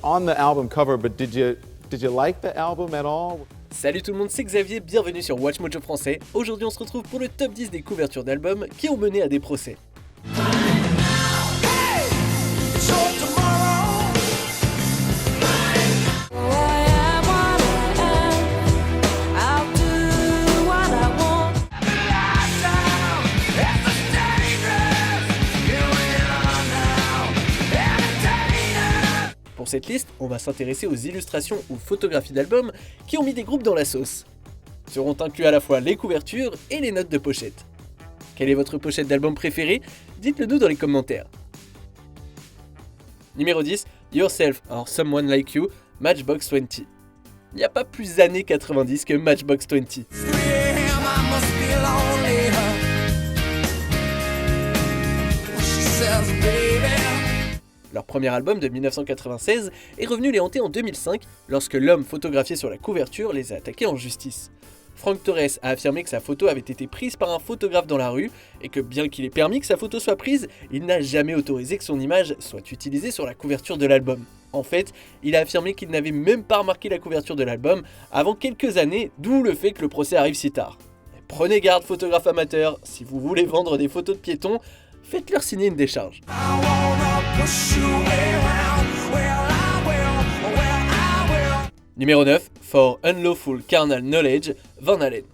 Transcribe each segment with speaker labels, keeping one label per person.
Speaker 1: On the album cover, but did you like the album at all?
Speaker 2: Salut tout le monde, c'est Xavier, bienvenue sur Watch Mojo français. Aujourd'hui on se retrouve pour le top 10 des couvertures d'albums qui ont mené à des procès. Pour cette liste, on va s'intéresser aux illustrations ou photographies d'albums qui ont mis des groupes dans la sauce. Seront inclus à la fois les couvertures et les notes de pochette. Quelle est votre pochette d'album préférée? Dites-le nous dans les commentaires. Numéro 10, Yourself or Someone Like You, Matchbox 20. Il n'y a pas plus années 90 que Matchbox 20. Leur premier album de 1996 est revenu les hanter en 2005 lorsque l'homme photographié sur la couverture les a attaqués en justice. Frank Torres a affirmé que sa photo avait été prise par un photographe dans la rue et que bien qu'il ait permis que sa photo soit prise, il n'a jamais autorisé que son image soit utilisée sur la couverture de l'album. En fait, il a affirmé qu'il n'avait même pas remarqué la couverture de l'album avant quelques années, d'où le fait que le procès arrive si tard. Mais prenez garde, photographe amateur, si vous voulez vendre des photos de piétons, faites-leur signer une décharge. Numéro 9, For Unlawful Carnal Knowledge, Van Halen.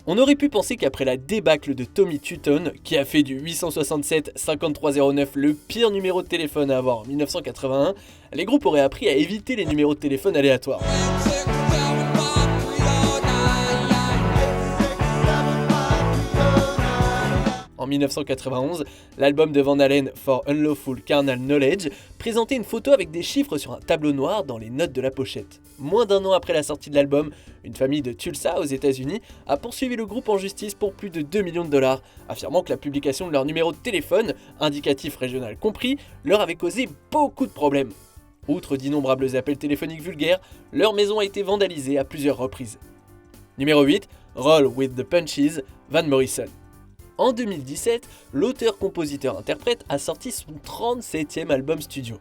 Speaker 2: On aurait pu penser qu'après la débâcle de Tommy Tutton, qui a fait du 867-5309 le pire numéro de téléphone à avoir en 1981, les groupes auraient appris à éviter les numéros de téléphone aléatoires. En 1991, l'album de Van Halen For Unlawful Carnal Knowledge présentait une photo avec des chiffres sur un tableau noir dans les notes de la pochette. Moins d'un an après la sortie de l'album, une famille de Tulsa aux États-Unis a poursuivi le groupe en justice pour plus de 2 millions de dollars, affirmant que la publication de leur numéro de téléphone, indicatif régional compris, leur avait causé beaucoup de problèmes. Outre d'innombrables appels téléphoniques vulgaires, leur maison a été vandalisée à plusieurs reprises. Numéro 8, Roll with the Punches, Van Morrison. En 2017, l'auteur-compositeur-interprète a sorti son 37e album studio.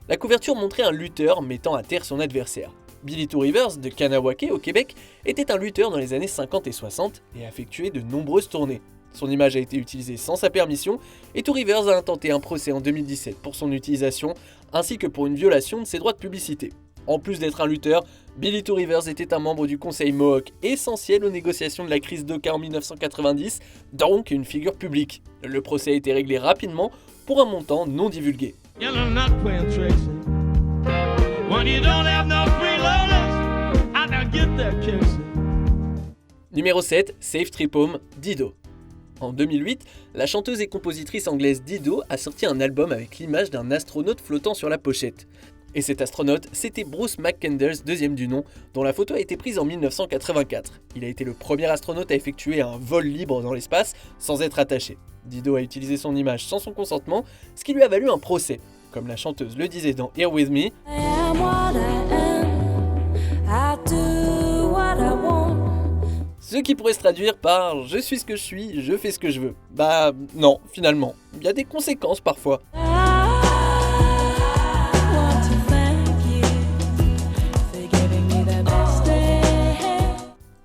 Speaker 2: La couverture montrait un lutteur mettant à terre son adversaire. Billy Two Rivers de Kanawake au Québec était un lutteur dans les années 50 et 60 et a effectué de nombreuses tournées. Son image a été utilisée sans sa permission et Two Rivers a intenté un procès en 2017 pour son utilisation ainsi que pour une violation de ses droits de publicité. En plus d'être un lutteur, Billy Two Rivers était un membre du conseil Mohawk essentiel aux négociations de la crise d'Oka en 1990, donc une figure publique. Le procès a été réglé rapidement pour un montant non divulgué. Numéro 7, Safe Trip Home, Dido. En 2008, la chanteuse et compositrice anglaise Dido a sorti un album avec l'image d'un astronaute flottant sur la pochette. Et cet astronaute, c'était Bruce McCandless, deuxième du nom, dont la photo a été prise en 1984. Il a été le premier astronaute à effectuer un vol libre dans l'espace sans être attaché. Dido a utilisé son image sans son consentement, ce qui lui a valu un procès. Comme la chanteuse le disait dans Here With Me, ce qui pourrait se traduire par « je suis ce que je suis, je fais ce que je veux ». Bah non, finalement, il y a des conséquences parfois.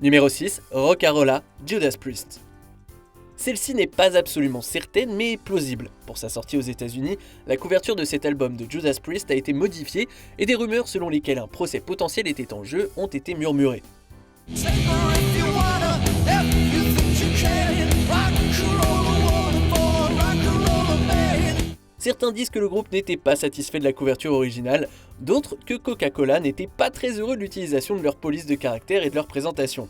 Speaker 2: Numéro 6, Rock'n'Rolla, Judas Priest. Celle-ci n'est pas absolument certaine mais plausible. Pour sa sortie aux États-Unis, la couverture de cet album de Judas Priest a été modifiée et des rumeurs selon lesquelles un procès potentiel était en jeu ont été murmurées. Certains disent que le groupe n'était pas satisfait de la couverture originale, d'autres que Coca-Cola n'était pas très heureux de l'utilisation de leur police de caractère et de leur présentation.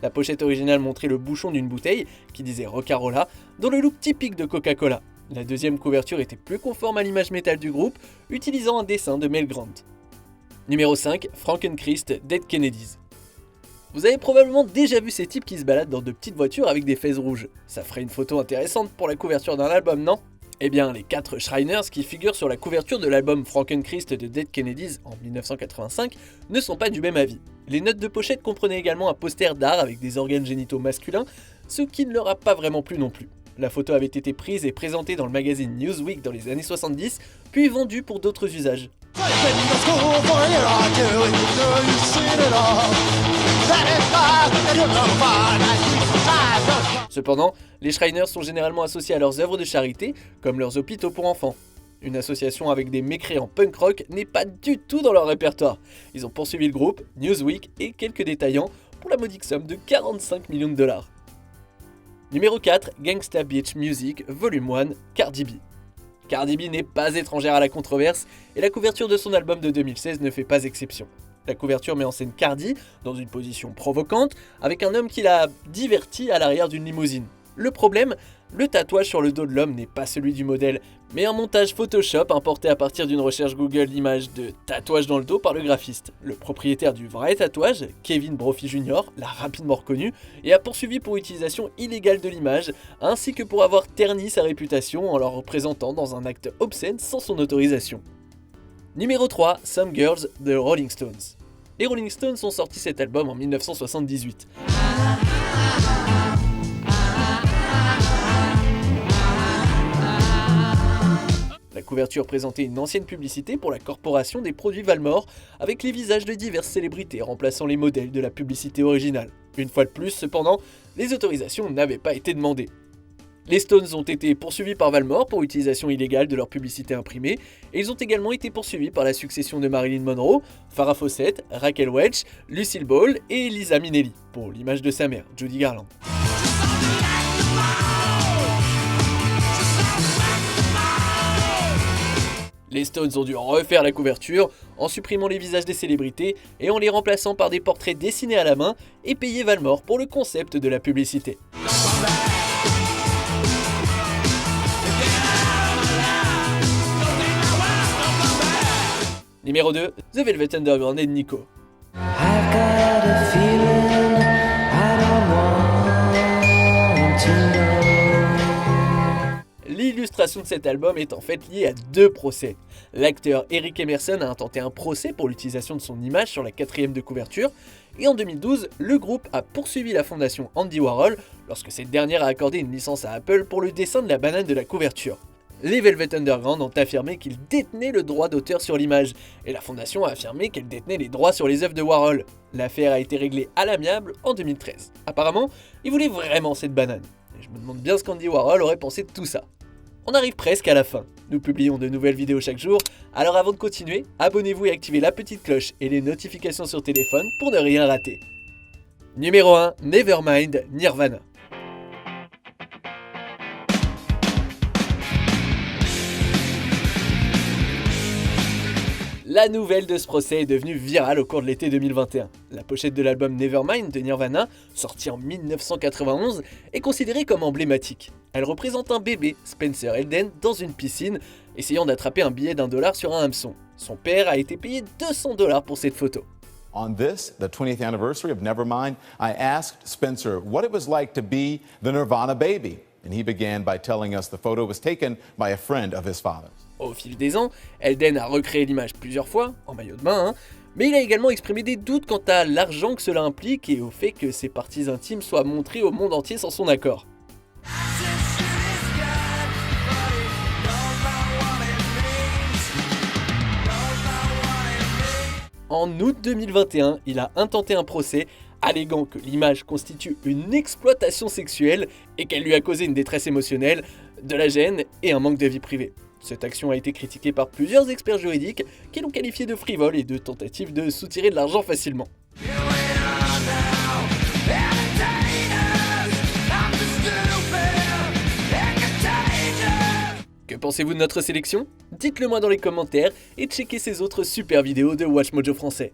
Speaker 2: La pochette originale montrait le bouchon d'une bouteille, qui disait Rock'n'Rolla, dans le look typique de Coca-Cola. La deuxième couverture était plus conforme à l'image métal du groupe, utilisant un dessin de Mel Grant. Numéro 5, Frankenchrist, Dead Kennedys. Vous avez probablement déjà vu ces types qui se baladent dans de petites voitures avec des fez rouges. Ça ferait une photo intéressante pour la couverture d'un album, non ? Eh bien, les 4 Shriners qui figurent sur la couverture de l'album Frankenchrist de Dead Kennedys en 1985 ne sont pas du même avis. Les notes de pochette comprenaient également un poster d'art avec des organes génitaux masculins, ce qui ne leur a pas vraiment plu non plus. La photo avait été prise et présentée dans le magazine Newsweek dans les années 70, puis vendue pour d'autres usages. Cependant, les Shriners sont généralement associés à leurs œuvres de charité, comme leurs hôpitaux pour enfants. Une association avec des mécréants punk rock n'est pas du tout dans leur répertoire. Ils ont poursuivi le groupe, Newsweek et quelques détaillants pour la modique somme de 45 millions de dollars. Numéro 4, Gangsta Bitch Music, Volume 1, Cardi B. Cardi B n'est pas étrangère à la controverse et la couverture de son album de 2016 ne fait pas exception. La couverture met en scène Cardi dans une position provocante avec un homme qui l'a diverti à l'arrière d'une limousine. Le problème, le tatouage sur le dos de l'homme n'est pas celui du modèle, mais un montage Photoshop importé à partir d'une recherche Google d'image de tatouage dans le dos par le graphiste. Le propriétaire du vrai tatouage, Kevin Brophy Jr., l'a rapidement reconnu et a poursuivi pour utilisation illégale de l'image, ainsi que pour avoir terni sa réputation en la représentant dans un acte obscène sans son autorisation. Numéro 3, Some Girls de Rolling Stones. Les Rolling Stones ont sorti cet album en 1978. La couverture présentait une ancienne publicité pour la corporation des produits Valmore avec les visages de diverses célébrités remplaçant les modèles de la publicité originale. Une fois de plus, cependant, les autorisations n'avaient pas été demandées. Les Stones ont été poursuivis par Valmore pour utilisation illégale de leur publicité imprimée et ils ont également été poursuivis par la succession de Marilyn Monroe, Farrah Fawcett, Raquel Welch, Lucille Ball et Liza Minnelli pour l'image de sa mère, Judy Garland. Les Stones ont dû refaire la couverture en supprimant les visages des célébrités et en les remplaçant par des portraits dessinés à la main et payer Valmore pour le concept de la publicité. Numéro 2, The Velvet Underground et Nico. L'illustration de cet album est en fait liée à deux procès. L'acteur Eric Emerson a intenté un procès pour l'utilisation de son image sur la 4e de couverture, et en 2012, le groupe a poursuivi la fondation Andy Warhol lorsque cette dernière a accordé une licence à Apple pour le dessin de la banane de la couverture. Les Velvet Underground ont affirmé qu'ils détenaient le droit d'auteur sur l'image, et la fondation a affirmé qu'elle détenait les droits sur les œuvres de Warhol. L'affaire a été réglée à l'amiable en 2013. Apparemment, ils voulaient vraiment cette banane. Et je me demande bien ce qu'Andy Warhol aurait pensé de tout ça. On arrive presque à la fin. Nous publions de nouvelles vidéos chaque jour, alors avant de continuer, abonnez-vous et activez la petite cloche et les notifications sur téléphone pour ne rien rater. Numéro 1, Nevermind, Nirvana. La nouvelle de ce procès est devenue virale au cours de l'été 2021. La pochette de l'album Nevermind de Nirvana, sorti en 1991, est considérée comme emblématique. Elle représente un bébé, Spencer Elden, dans une piscine, essayant d'attraper un billet d'$1 sur un hameçon. Son père a été payé $200 pour cette photo.
Speaker 1: On this, the 20th anniversary of Nevermind, I asked Spencer what it was like to be the Nirvana baby. And he began by telling us the photo was taken by a friend of his father's.
Speaker 2: Au fil des ans, Elden a recréé l'image plusieurs fois, en maillot de bain, mais il a également exprimé des doutes quant à l'argent que cela implique et au fait que ses parties intimes soient montrées au monde entier sans son accord. En août 2021, il a intenté un procès, alléguant que l'image constitue une exploitation sexuelle et qu'elle lui a causé une détresse émotionnelle, de la gêne et un manque de vie privée. Cette action a été critiquée par plusieurs experts juridiques qui l'ont qualifiée de frivole et de tentative de soutirer de l'argent facilement. Que pensez-vous de notre sélection ? Dites-le moi dans les commentaires et checkez ces autres super vidéos de Watch Mojo français.